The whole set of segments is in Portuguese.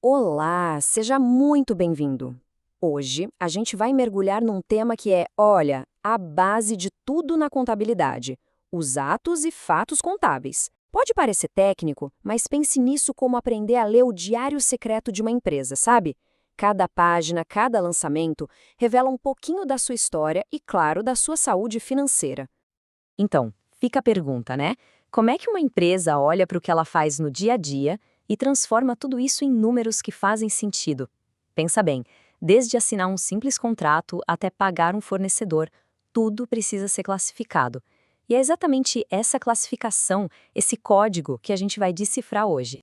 Olá, seja muito bem-vindo. Hoje a gente vai mergulhar num tema que é, olha, a base de tudo na contabilidade: os atos e fatos contábeis. Pode parecer técnico, mas pense nisso como aprender a ler o diário secreto de uma empresa, sabe? Cada página, cada lançamento revela um pouquinho da sua história e, claro, da sua saúde financeira. Então, fica a pergunta, né? Como é que uma empresa olha para o que ela faz no dia a dia e transforma tudo isso em números que fazem sentido? Pensa bem, desde assinar um simples contrato até pagar um fornecedor, tudo precisa ser classificado. E é exatamente essa classificação, esse código, que a gente vai decifrar hoje.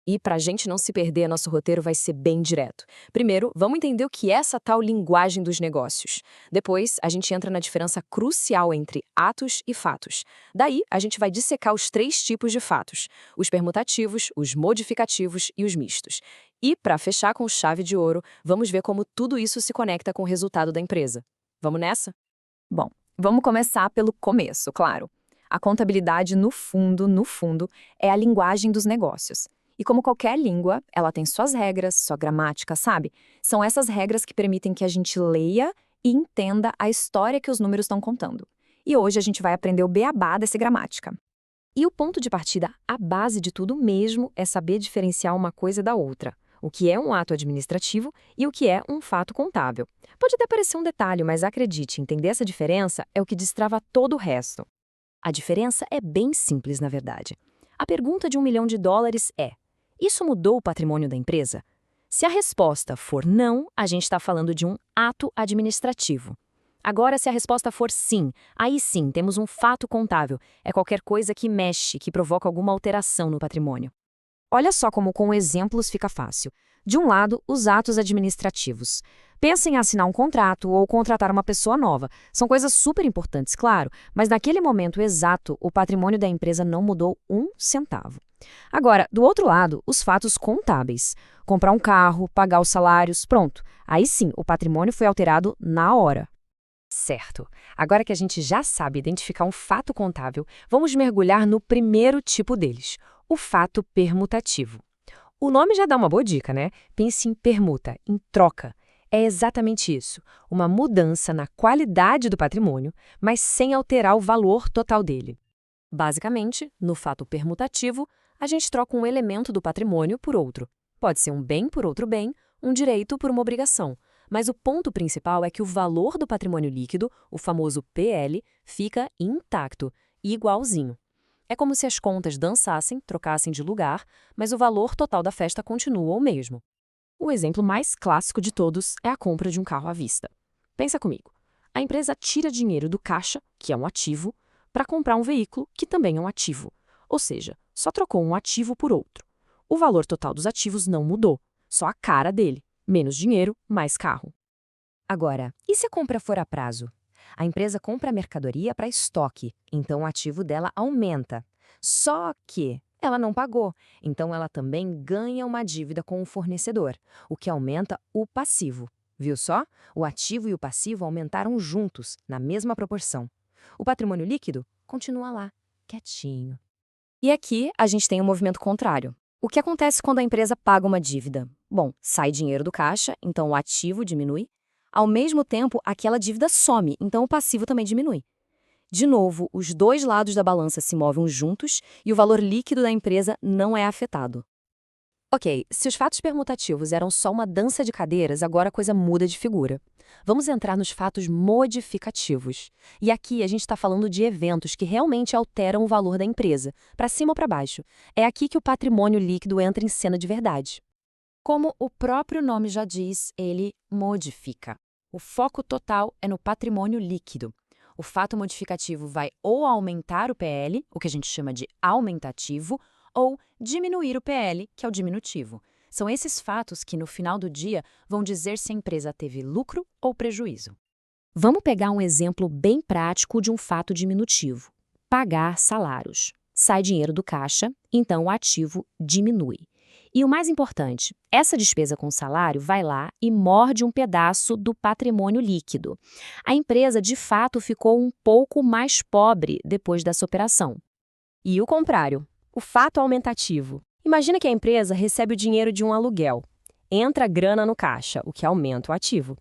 E para a gente não se perder, nosso roteiro vai ser bem direto. Primeiro, vamos entender o que é essa tal linguagem dos negócios. Depois, a gente entra na diferença crucial entre atos e fatos. Daí, a gente vai dissecar os três tipos de fatos: os permutativos, os modificativos e os mistos. E, para fechar com chave de ouro, vamos ver como tudo isso se conecta com o resultado da empresa. Vamos nessa? Bom, vamos começar pelo começo, claro. A contabilidade, no fundo, é a linguagem dos negócios. E como qualquer língua, ela tem suas regras, sua gramática, sabe? São essas regras que permitem que a gente leia e entenda a história que os números estão contando. E hoje a gente vai aprender o beabá dessa gramática. E o ponto de partida, a base de tudo mesmo, é saber diferenciar uma coisa da outra. O que é um ato administrativo e o que é um fato contábil. Pode até parecer um detalhe, mas acredite, entender essa diferença é o que destrava todo o resto. A diferença é bem simples, na verdade. A pergunta de US$ 1 milhão é: isso mudou o patrimônio da empresa? Se a resposta for não, a gente está falando de um ato administrativo. Agora, se a resposta for sim, aí sim temos um fato contábil. É qualquer coisa que mexe, que provoca alguma alteração no patrimônio. Olha só como com exemplos fica fácil. De um lado, os atos administrativos. Pensa em assinar um contrato ou contratar uma pessoa nova. São coisas super importantes, claro, mas naquele momento exato, o patrimônio da empresa não mudou um centavo. Agora, do outro lado, os fatos contábeis. Comprar um carro, pagar os salários, pronto. Aí sim, o patrimônio foi alterado na hora. Certo. Agora que a gente já sabe identificar um fato contábil, vamos mergulhar no primeiro tipo deles, o fato permutativo. O nome já dá uma boa dica, né? Pense em permuta, em troca. É exatamente isso, uma mudança na qualidade do patrimônio, mas sem alterar o valor total dele. Basicamente, no fato permutativo, a gente troca um elemento do patrimônio por outro. Pode ser um bem por outro bem, um direito por uma obrigação. Mas o ponto principal é que o valor do patrimônio líquido, o famoso PL, fica intacto, igualzinho. É como se as contas dançassem, trocassem de lugar, mas o valor total da festa continua o mesmo. O exemplo mais clássico de todos é a compra de um carro à vista. Pensa comigo. A empresa tira dinheiro do caixa, que é um ativo, para comprar um veículo, que também é um ativo. Ou seja, só trocou um ativo por outro. O valor total dos ativos não mudou, só a cara dele. Menos dinheiro, mais carro. Agora, e se a compra for a prazo? A empresa compra a mercadoria para estoque, então o ativo dela aumenta. Só que ela não pagou, então ela também ganha uma dívida com o fornecedor, o que aumenta o passivo. Viu só? O ativo e o passivo aumentaram juntos, na mesma proporção. O patrimônio líquido continua lá, quietinho. E aqui a gente tem um movimento contrário. O que acontece quando a empresa paga uma dívida? Bom, sai dinheiro do caixa, então o ativo diminui. Ao mesmo tempo, aquela dívida some, então o passivo também diminui. De novo, os dois lados da balança se movem juntos e o valor líquido da empresa não é afetado. Ok, se os fatos permutativos eram só uma dança de cadeiras, agora a coisa muda de figura. Vamos entrar nos fatos modificativos. E aqui a gente está falando de eventos que realmente alteram o valor da empresa, para cima ou para baixo. É aqui que o patrimônio líquido entra em cena de verdade. Como o próprio nome já diz, ele modifica. O foco total é no patrimônio líquido. O fato modificativo vai ou aumentar o PL, o que a gente chama de aumentativo, ou diminuir o PL, que é o diminutivo. São esses fatos que, no final do dia, vão dizer se a empresa teve lucro ou prejuízo. Vamos pegar um exemplo bem prático de um fato diminutivo: pagar salários. Sai dinheiro do caixa, então o ativo diminui. E o mais importante, essa despesa com salário vai lá e morde um pedaço do patrimônio líquido. A empresa, de fato, ficou um pouco mais pobre depois dessa operação. E o contrário, o fato aumentativo. Imagina que a empresa recebe o dinheiro de um aluguel. entra grana no caixa, o que aumenta o ativo.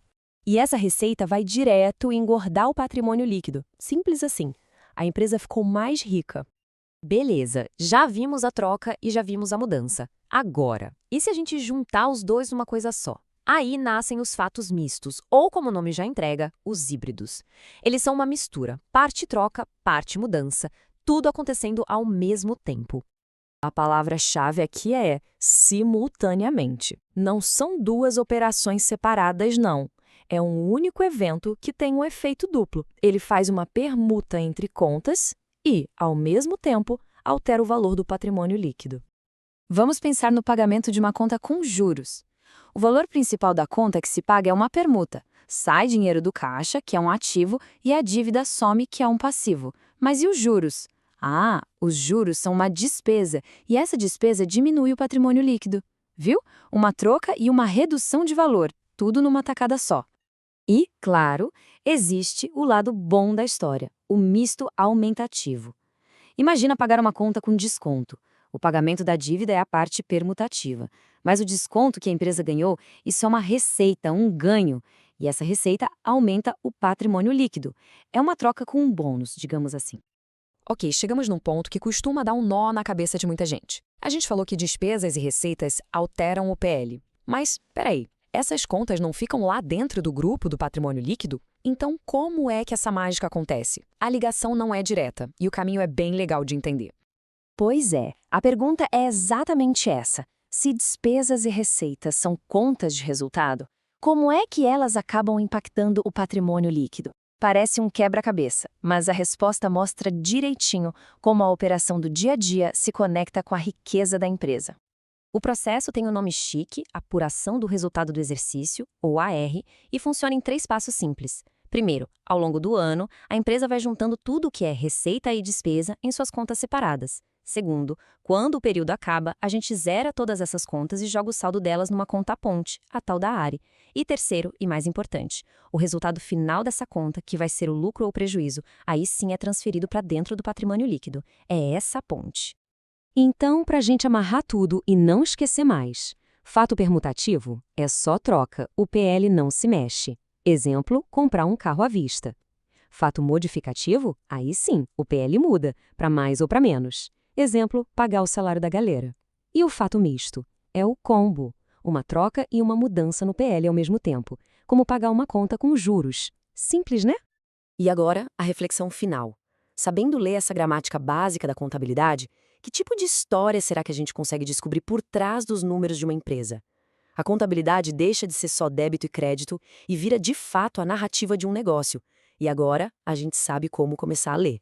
E essa receita vai direto engordar o patrimônio líquido. Simples assim. A empresa ficou mais rica. Beleza, já vimos a troca e já vimos a mudança. Agora, e se a gente juntar os dois numa coisa só? Aí nascem os fatos mistos, ou como o nome já entrega, os híbridos. Eles são uma mistura, parte troca, parte mudança, tudo acontecendo ao mesmo tempo. A palavra-chave aqui é simultaneamente. Não são duas operações separadas, não. É um único evento que tem um efeito duplo. Ele faz uma permuta entre contas e, ao mesmo tempo, altera o valor do patrimônio líquido. Vamos pensar no pagamento de uma conta com juros. O valor principal da conta que se paga é uma permuta. Sai dinheiro do caixa, que é um ativo, e a dívida some, que é um passivo. Mas e os juros? Ah, os juros são uma despesa, e essa despesa diminui o patrimônio líquido. Viu? Uma troca e uma redução de valor, tudo numa tacada só. E, claro, existe o lado bom da história, o misto aumentativo. Imagina pagar uma conta com desconto. O pagamento da dívida é a parte permutativa. Mas o desconto que a empresa ganhou, isso é uma receita, um ganho. E essa receita aumenta o patrimônio líquido. É uma troca com um bônus, digamos assim. Ok, chegamos num ponto que costuma dar um nó na cabeça de muita gente. A gente falou que despesas e receitas alteram o PL. Mas, peraí, essas contas não ficam lá dentro do grupo do patrimônio líquido? Então, como é que essa mágica acontece? A ligação não é direta e o caminho é bem legal de entender. Pois é, a pergunta é exatamente essa. Se despesas e receitas são contas de resultado, como é que elas acabam impactando o patrimônio líquido? Parece um quebra-cabeça, mas a resposta mostra direitinho como a operação do dia a dia se conecta com a riqueza da empresa. O processo tem o nome chique, apuração do resultado do exercício, ou AR, e funciona em 3 passos simples. Primeiro, ao longo do ano, a empresa vai juntando tudo o que é receita e despesa em suas contas separadas. Segundo, quando o período acaba, a gente zera todas essas contas e joga o saldo delas numa conta-ponte, a tal da ARE. E terceiro, e mais importante, o resultado final dessa conta, que vai ser o lucro ou prejuízo, aí sim é transferido para dentro do patrimônio líquido. É essa ponte. Então, para a gente amarrar tudo e não esquecer mais, fato permutativo é só troca, o PL não se mexe. Exemplo, comprar um carro à vista. Fato modificativo, aí sim, o PL muda, para mais ou para menos. Exemplo, pagar o salário da galera. E o fato misto? É o combo, uma troca e uma mudança no PL ao mesmo tempo, como pagar uma conta com juros. Simples, né? E agora, a reflexão final. Sabendo ler essa gramática básica da contabilidade, que tipo de história será que a gente consegue descobrir por trás dos números de uma empresa? A contabilidade deixa de ser só débito e crédito e vira de fato a narrativa de um negócio. E agora, a gente sabe como começar a ler.